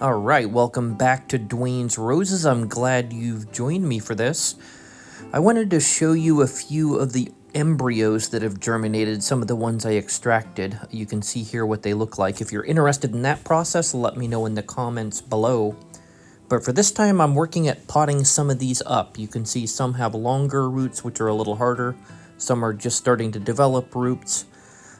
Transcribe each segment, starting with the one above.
Alright, welcome back to Dwayne's Roses. I'm glad you've joined me for this. I wanted to show you a few of the embryos that have germinated, some of the ones I extracted. You can see here what they look like. If you're interested in that process, let me know in the comments below. But for this time, I'm working at potting some of these up. You can see some have longer roots, which are a little harder. Some are just starting to develop roots.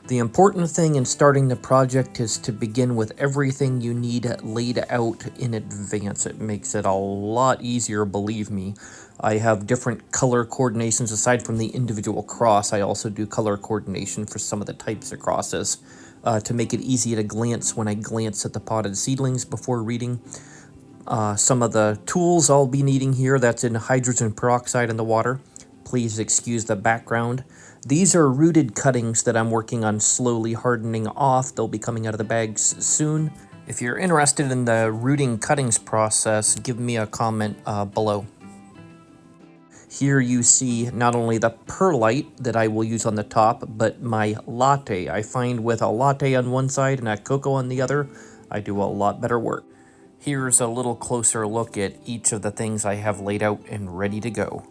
The important thing in starting the project is to begin with everything you need laid out in advance. It makes it a lot easier, believe me. I have different color coordinations aside from the individual cross. I also do color coordination for some of the types of crosses to make it easy to glance when I glance at the potted seedlings before reading. Some of the tools I'll be needing here, that's in hydrogen peroxide in the water. Please excuse the background. These are rooted cuttings that I'm working on slowly hardening off. They'll be coming out of the bags soon. If you're interested in the rooting cuttings process, give me a comment below. Here you see not only the perlite that I will use on the top, but my latte. I find with a latte on one side and a cocoa on the other, I do a lot better work. Here's a little closer look at each of the things I have laid out and ready to go.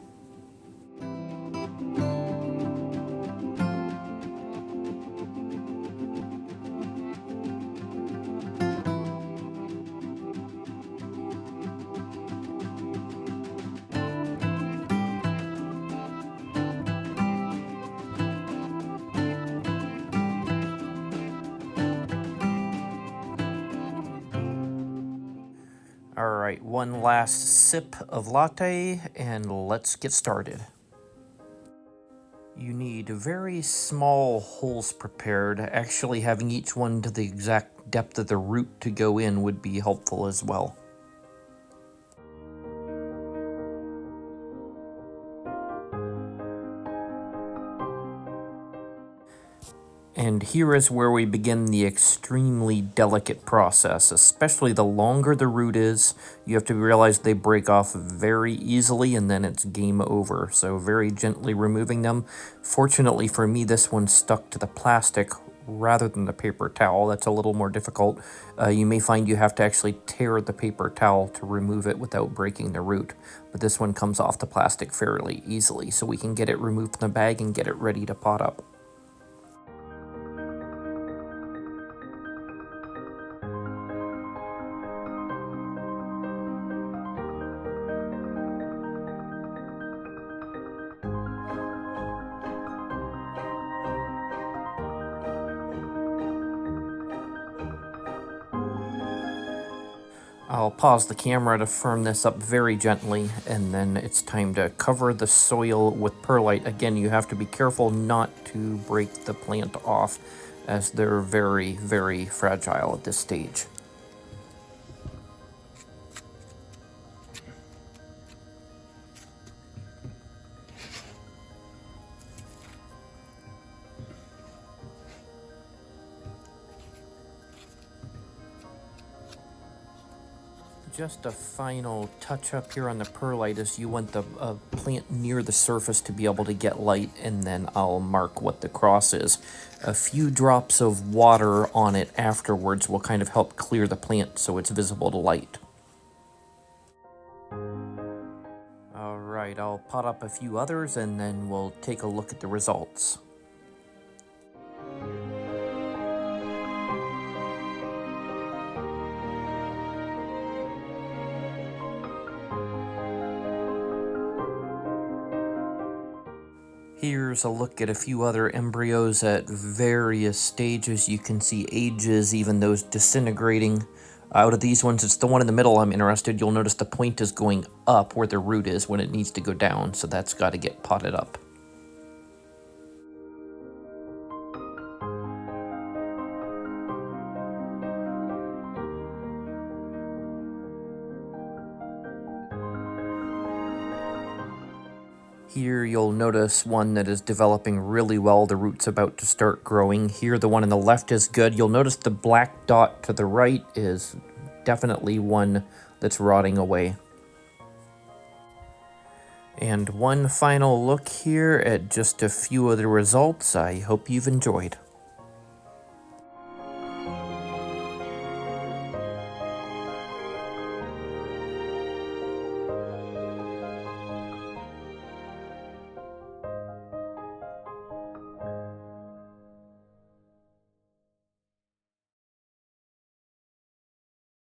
Alright, one last sip of latte, and let's get started. You need very small holes prepared. Actually, having each one to the exact depth of the root to go in would be helpful as well. And here is where we begin the extremely delicate process, especially the longer the root is. You have to realize they break off very easily and then it's game over. So very gently removing them. Fortunately for me, this one stuck to the plastic rather than the paper towel. That's a little more difficult. You may find you have to actually tear the paper towel to remove it without breaking the root. But this one comes off the plastic fairly easily, so we can get it removed from the bag and get it ready to pot up. I'll pause the camera to firm this up very gently, and then it's time to cover the soil with perlite. Again, you have to be careful not to break the plant off, as they're very, very fragile at this stage. Just a final touch up here on the perlite is you want the plant near the surface to be able to get light, and then I'll mark what the cross is. A few drops of water on it afterwards will kind of help clear the plant so it's visible to light. Alright, I'll pot up a few others and then we'll take a look at the results. Here's a look at a few other embryos at various stages. You can see ages, even those disintegrating. Out of these ones, it's the one in the middle I'm interested. You'll notice the point is going up where the root is when it needs to go down, so that's got to get potted up. Here you'll notice one that is developing really well. The root's about to start growing. Here the one on the left is good. You'll notice the black dot to the right is definitely one that's rotting away. And one final look here at just a few of the results. I hope you've enjoyed.